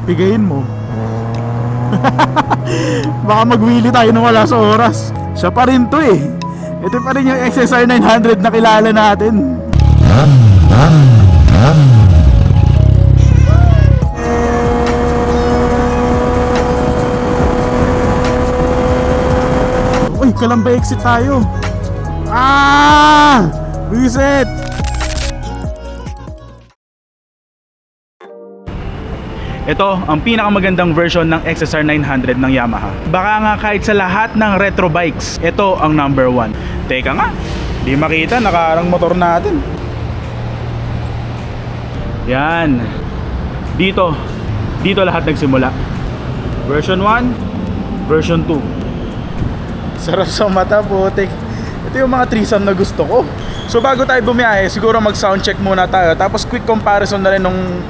pigayin mo. Baka magwili tayo nung wala sa oras. Siya pa rin to eh. Ito pa rin yung XSR 900 na kilala natin. Uy, Kalamba exit tayo. Reset. Ito ang pinakamagandang version ng XSR 900 ng Yamaha. Baka nga kahit sa lahat ng retro bikes, ito ang number 1. Teka nga, di makita, nakaarang motor natin. Yan. Dito lahat nagsimula. Version 1, version 2. Sarap sa mata, putik. Ito yung mga threesome na gusto ko. So bago tayo bumiyahe, siguro mag sound check muna tayo. Tapos quick comparison na rin ng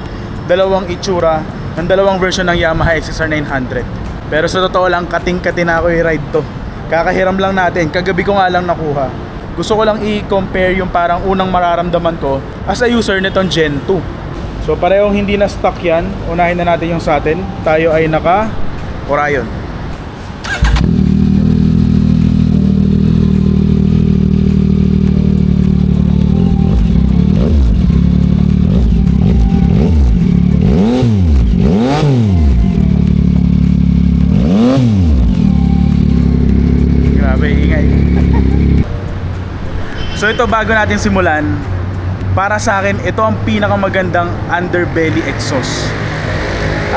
dalawang itsura ng dalawang version ng Yamaha XSR 900. Pero sa totoo lang, kating-kati na ako i-ride to. Kakahiram lang natin, kagabi ko nga lang nakuha. Gusto ko lang i-compare yung parang unang mararamdaman ko as a user nitong Gen 2. So parehong hindi na stock yan. Unahin na natin yung sa atin. Tayo ay naka Orion. So ito, bago natin simulan, para sa akin ito ang pinakamagandang underbelly exhaust.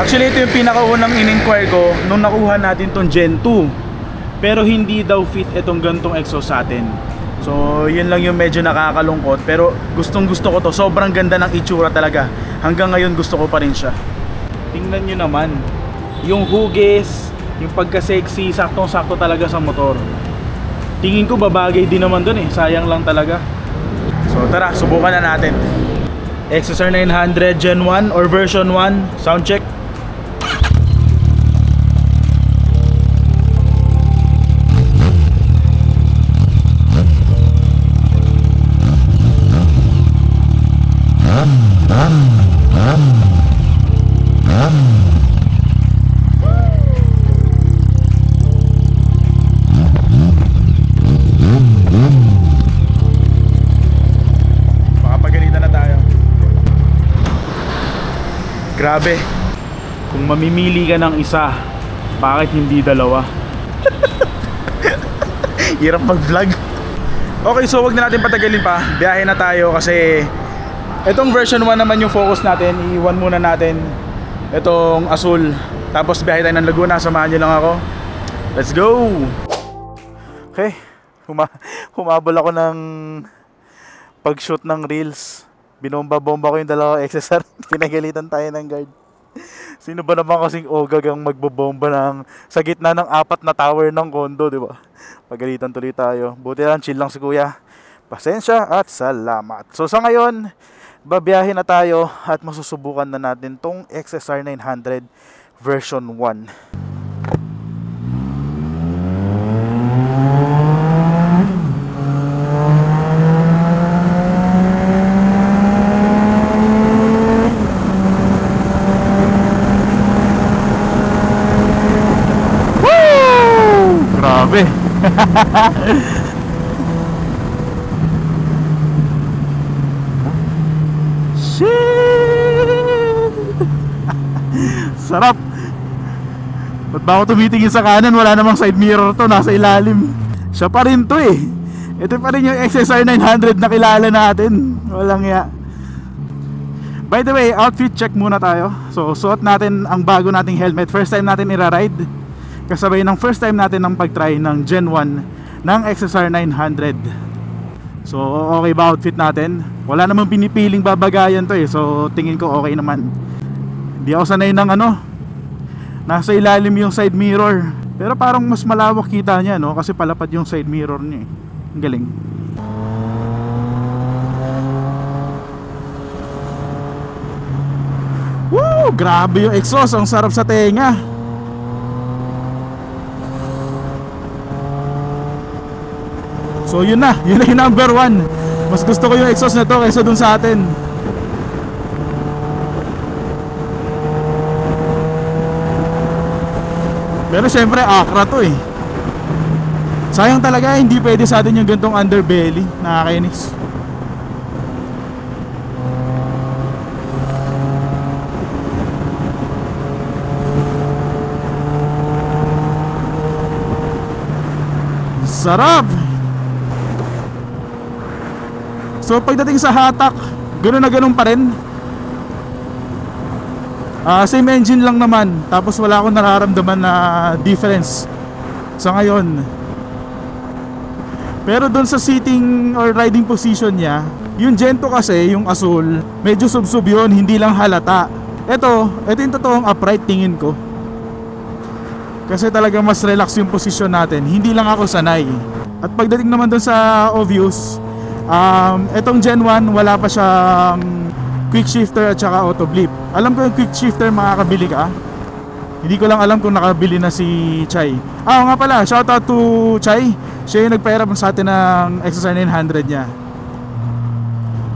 Actually ito yung pinakaunang in-inquire ko nung nakuha natin tong Gen 2. Pero hindi daw fit itong gantong exhaust sa atin. So yun lang yung medyo nakakalungkot. Pero gustong gusto ko to, sobrang ganda ng itsura talaga. Hanggang ngayon gusto ko pa rin siya. Tingnan nyo naman, yung hugis, yung pagka-sexy, saktong-sakto talaga sa motor. Tingin ko babagay din naman dun eh, sayang lang talaga. So tara, subukan na natin. XSR 900 Gen 1 or version 1, sound check. Grabe, kung mamimili ka ng isa, bakit hindi dalawa? Hirap mag-vlog. Okay, so wag na natin patagalin pa. Biyahe na tayo kasi itong version 1 naman yung focus natin. Iwan muna natin itong asul. Tapos biyahe tayo ng Laguna. Samahan nyo lang ako. Let's go! Okay, humabol ako ng pag-shoot ng reels. Binomba-bomba ko yung dalawa XSR. Pinagalitan tayo ng guard. Sino ba naman kasing ogag ang magbobomba sa gitna ng 4 na tower ng condo, di ba? Pagalitan tuloy tayo. Buti lang, chill lang si kuya. Pasensya at salamat. So sa ngayon, babiyahin na tayo at masusubukan na natin tong XSR 900 version 1. Grabe. Shit. Sarap. Ba't ba ako tumitingin sa kanan? Wala namang side mirror to, nasa ilalim. Siya pa rin to eh. Ito pa rin yung XSR 900 na kilala natin. Walang ya. By the way, outfit check muna tayo. So suot natin ang bago nating helmet. First time natin ira-ride, kasabay ng first time natin ng pag-try ng Gen 1 ng XSR 900. So okay ba outfit natin? Wala namang pinipiling babagayan to eh. So tingin ko okay naman. Hindi ako sanay ng nasa ilalim yung side mirror. Pero parang mas malawak kita niya, no? Kasi palapad yung side mirror niya eh. Ang galing. Woo! Grabe yung exhaust. Ang sarap sa tenga. So yun na yung number 1. Mas gusto ko yung exhaust na to kaysa dun sa atin. Pero syempre Acura to eh. Sayang talaga, hindi pwede sa atin yung gantong underbelly. Nakakainis. Sarap! So pagdating sa hatak, ganoon na ganoon pa rin. Same engine lang naman. Tapos wala akong nararamdaman na difference sa ngayon. Pero doon sa sitting or riding position niya, yung Gen 2 kasi, yung Azul, medyo sub-sub yun, hindi lang halata. Ito yung totoong upright tingin ko. Kasi talaga mas relax yung posisyon natin. Hindi lang ako sanay. At pagdating naman doon sa obvious, etong Gen 1 wala pa siyang quick shifter at saka auto blip. Alam ko yung quick shifter makakabili ka. Hindi ko lang alam kung nakabili na si Chai. Nga pala, shoutout to Chai. Siya yung nagpahiram sa atin ng XSR 900 niya.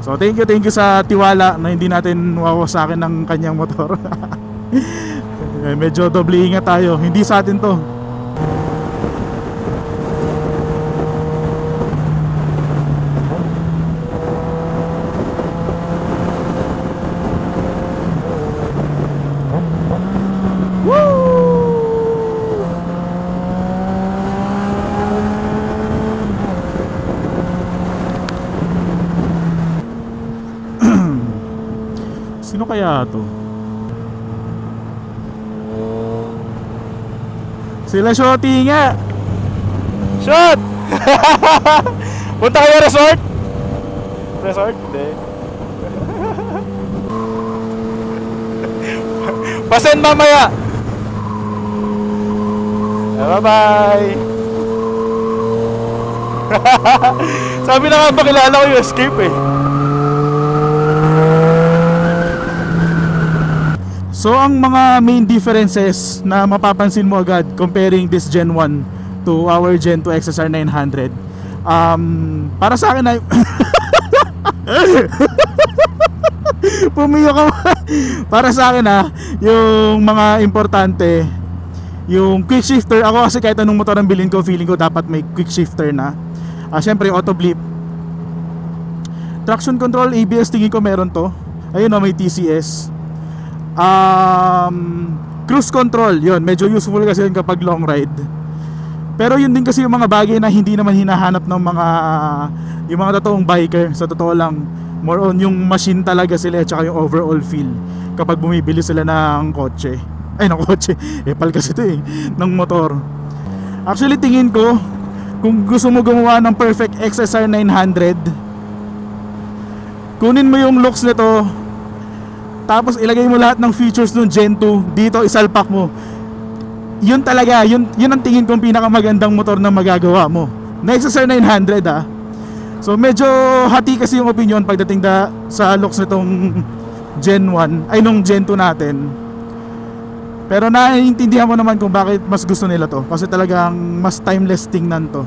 So thank you sa tiwala na hindi natin wawasakin ng kanyang motor. Medyo doble ingat tayo. Hindi sa atin to. Sino kaya to? Sila Shotty nga. Shot! Punta kayo resort? Resort? Hindi. Pasen mamaya. Bye-bye. Sabi na nga ba kilala ko yung escape eh. So ang mga main differences na mapapansin mo agad comparing this Gen 1 to our Gen 2 XSR 900, para sa akin ay pumiyak ako. Para sa akin yung mga importante, yung quick shifter. Ako kasi kahit anong motor ang bilhin ko, feeling ko dapat may quick shifter na. Syempre auto blip, traction control, ABS tingin ko meron to. Ayun may TCS. Cruise control, yun medyo useful kasi yun kapag long ride. Pero yun din kasi yung mga bagay na hindi naman hinahanap ng yung mga totoong biker. Sa totoo lang, more on yung machine talaga sila at saka yung overall feel kapag bumibili sila ng kotse. Ay, ng kotse, epal kasi ito ng motor. Actually tingin ko, kung gusto mo gumawa ng perfect XSR 900, kunin mo yung looks nito, tapos ilagay mo lahat ng features ng Gen 2 dito, isalpak mo. Yun talaga, yun ang tingin kong pinakamagandang motor na magagawa mo na XSR 900 So medyo hati kasi yung opinion pagdating sa looks nitong Gen 1, ay nung Gen 2 natin. Pero naiintindihan mo naman kung bakit mas gusto nila to, kasi talagang mas timeless tingnan to.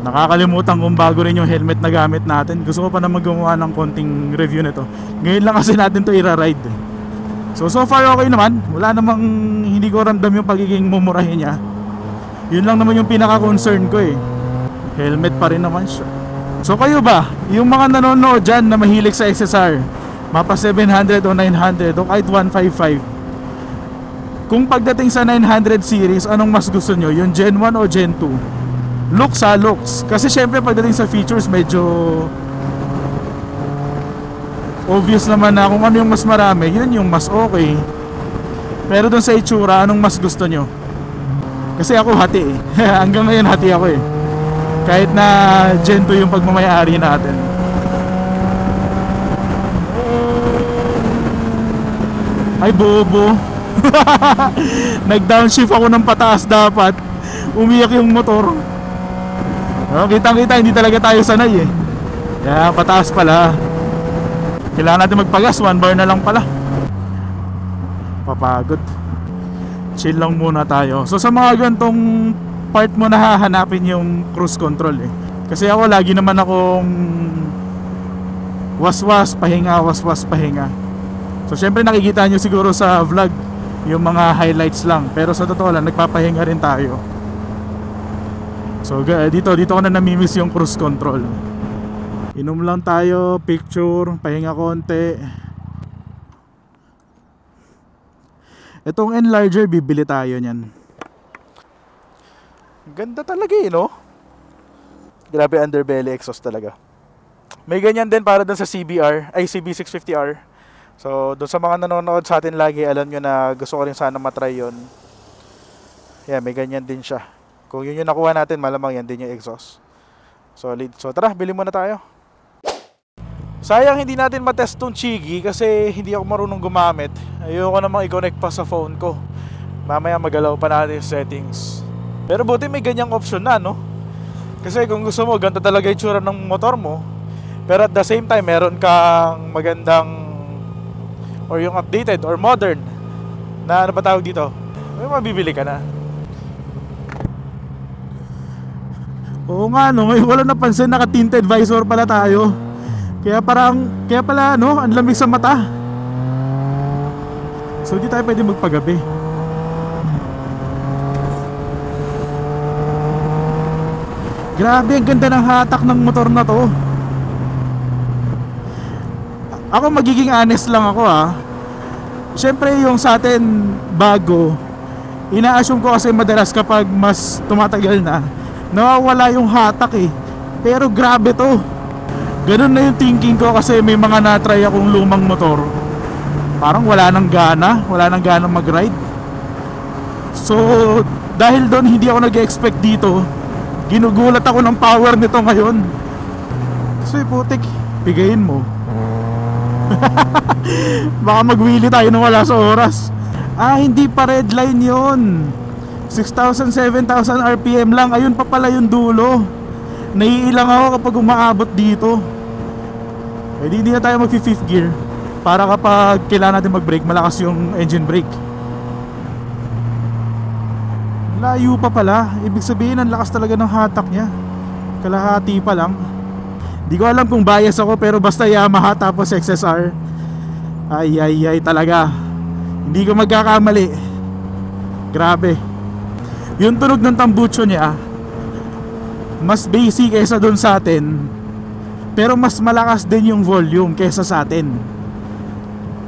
Nakakalimutan kung bago rin yung helmet na gamit natin. Gusto ko pa na gumawa ng konting review nito. Ngayon lang kasi natin to ira-ride. So far okay naman. Wala namang, hindi ko ramdam yung pagiging mumurahin niya. Yun lang naman yung pinaka-concern ko eh. Helmet pa rin naman siya. So kayo ba, yung mga nanonood dyan na mahilig sa XSR, mapa 700 o 900 o kahit 155, kung pagdating sa 900 series, anong mas gusto nyo? Yung Gen 1 o Gen 2? Looks looks. Kasi syempre pagdating sa features medyo obvious naman na kung ano yung mas marami, yun yung mas okay. Pero dun sa itsura, anong mas gusto nyo? Kasi ako hati eh. Hanggang ngayon hati ako eh. Kahit na Gen 2 yung pagmamayari natin. Ay bobo. Nag downshift ako ng pataas dapat. umiyak yung motor. Kitang-kita, hindi talaga tayo sanay eh. Kaya pataas pala. Kailangan natin magpagas, 1 bar na lang pala. Papagod. Chill lang muna tayo. So sa mga gantong part mo na hahanapin yung cruise control eh. Kasi ako lagi naman akong waswas, pahinga, waswas, pahinga. So syempre nakikita nyo siguro sa vlog yung mga highlights lang. Pero sa totoo lang, nagpapahinga rin tayo. So dito ko na namimiss yung cruise control. Inom lang tayo, picture, pahinga konti. Itong enlarger, bibili tayo niyan. Ganda talaga eh, no? Grabe, underbelly exhaust talaga. May ganyan din para dun sa CBR, ay CB650R. So dun sa mga nanonood sa atin lagi, alam nyo na gusto ko rin sana matry yun. Yeah, may ganyan din siya. Kung yun yung nakuha natin, malamang yan din yung exhaust. Solid. So tara, bili muna tayo. Sayang hindi natin matest tong Chigi kasi hindi ako marunong gumamit. Ayoko namang i-connect pa sa phone ko. Mamaya magalaw pa natin yung settings. Pero buti may ganyang option na, no? Kasi kung gusto mo, ganito talaga yung tsura ng motor mo. Pero at the same time, meron kang magandang or yung updated or modern na ano ba tawag dito? May mabibili ka na. Oo nga, no, ngayon wala napansin, naka-tinted visor pala tayo. Kaya pala no, ang lamig sa mata. So hindi tayo pwede magpagabi. Grabe, ang ganda ng hatak ng motor na to. Ako magiging honest lang ako Siyempre yung sa atin bago, ina-assume ko kasi madalas kapag mas tumatagal na, nawawala yung hatak eh. Pero grabe to. Ganun na yung thinking ko kasi may mga na-try akong lumang motor. Parang wala nang gana mag-ride. So dahil doon hindi ako nag-expect dito. Ginugulat ako ng power nito ngayon. Kasi putik, bigayin mo. Baka mag-wheelie tayo nang wala sa oras. Hindi pa red line yun. 6,000, 7,000 RPM lang. Ayun pa pala yung dulo. Naiilang ako kapag umaabot dito. Hindi na tayo mag-fifth gear para kapag kailangan natin mag-brake, malakas yung engine brake. Layo pa pala. Ibig sabihin ang lakas talaga ng hatak niya. Kalahati pa lang. Di ko alam kung bias ako, pero basta Yamaha tapos XSR, ay talaga. Hindi ko magkakamali. Grabe. Yung tunog ng tambucho niya mas basic kaysa dun sa atin, pero mas malakas din yung volume kaysa sa atin.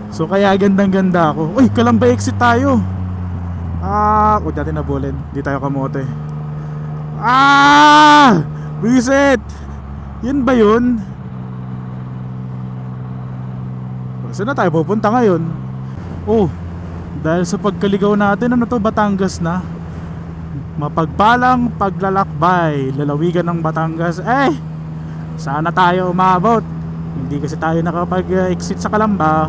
So kaya gandang ganda ako. Uy, Kalamba exit tayo. Huwag natin nabulin. Di tayo kamote. Reset. Yun ba yun? Saan na tayo pupunta ngayon? Dahil sa pagkaligaw natin, Batangas na. Mapagpalang paglalakbay, lalawigan ng Batangas. Sana tayo umabot. Hindi kasi tayo nakapag-exit sa Kalamba.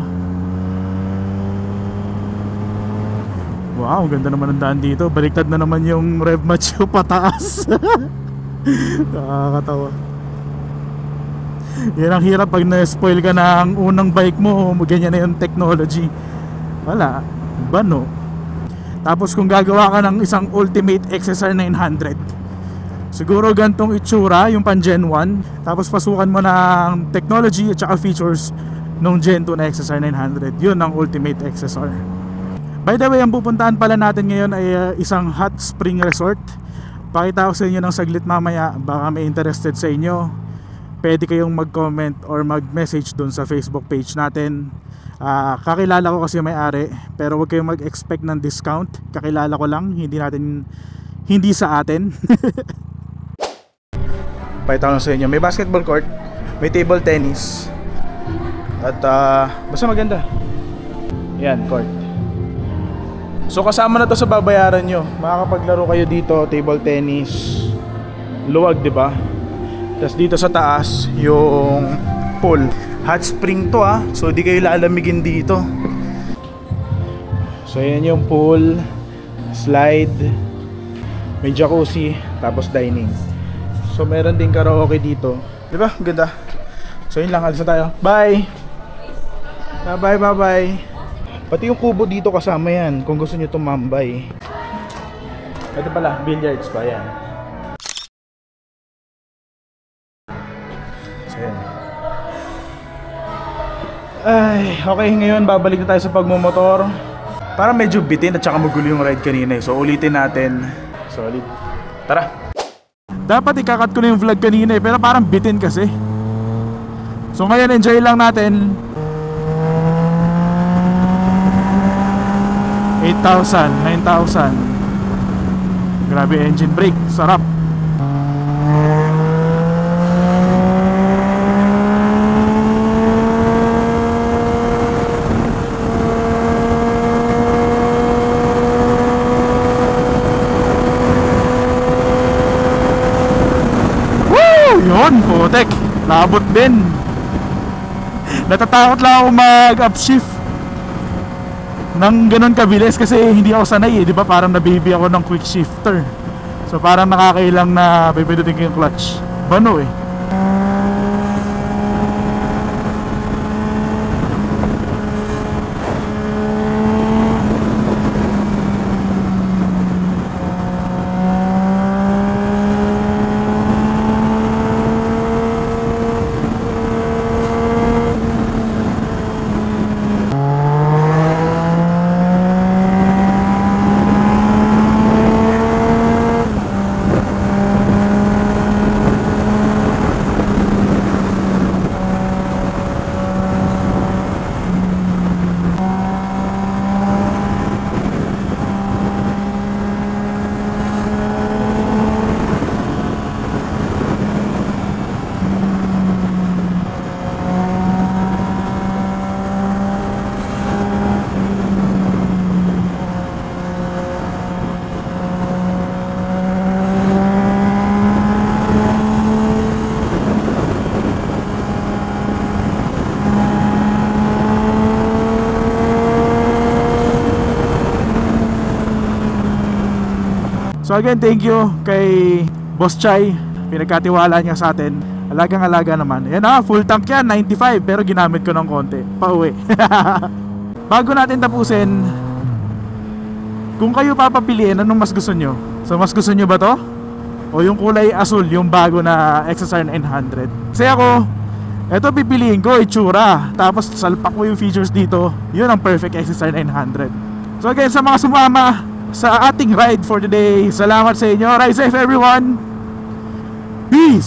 Wow, ganda naman ang daan dito. Baliktad na naman yung rev macho pataas. Nakakatawa. Yan ang hirap pag na-spoil ka ng unang bike mo, ganyan na yung technology. Wala, bano. Tapos kung gagawa ka ng isang ultimate XSR 900, siguro gantong itsura yung pan Gen 1. Tapos pasukan mo ng technology at saka features nung Gen 2 na XSR 900. Yun ang ultimate XSR. By the way, ang pupuntahan pala natin ngayon ay isang hot spring resort. Pakita ko sa inyo ng saglit mamaya. Baka may interested sa inyo, pwede kayong mag-comment or mag-message dun sa Facebook page natin. Kakilala ko kasi may-ari, pero huwag kayong mag-expect ng discount. Kakilala ko lang, hindi sa atin. Pakita ko sa inyo, may basketball court, may table tennis, at basta maganda. Yan, court. So kasama na to sa babayaran nyo. Makakapaglaro kayo dito, table tennis, luwag, di ba? Tapos dito sa taas yung pool. Hot spring to so di kayo lalamigin dito. So yan yung pool, slide. May jacuzzi, tapos dining. So meron din karaoke dito. Di ba? Ganda. So yun lang, alis na tayo. Bye! Bye bye bye. Pati yung kubo dito kasama yan kung gusto nyo tumambay. Ito pala, billiards pa yan. So yan. Ay, okay, ngayon babalik na tayo sa pagmumotor. Para medyo bitin at saka magulo yung ride kanina. So ulitin natin. Solid. Tara. Dapat ikakat ko na yung vlog kanina pero parang bitin kasi. So ngayon enjoy lang natin. 8,000, 9,000. Grabe engine brake, sarap. Woo! Yun, putek. Labot din. Natatakot lang ako mag-upshift nang ganun kabilis kasi hindi ako sanay di ba? Parang nabibi ako ng quick shifter. So parang nakakailang na pipindutin ko yung clutch. Bano eh. So again, thank you kay Boss Chai. Pinagkatiwala niya sa atin. Alagang-alaga naman. Yan full tank yan, 95. Pero ginamit ko ng konti. Pauwi. Bago natin tapusin, kung kayo papapiliin, anong mas gusto nyo? So mas gusto nyo ba to? O yung kulay asul, yung bago na XSR 900? Kasi ako, eto pipiliin ko, itsura. Tapos salpak ko yung features dito. Yun ang perfect XSR 900. So again, sa mga sumama sa ating ride for today, salamat sa inyo. Ride safe everyone. Peace.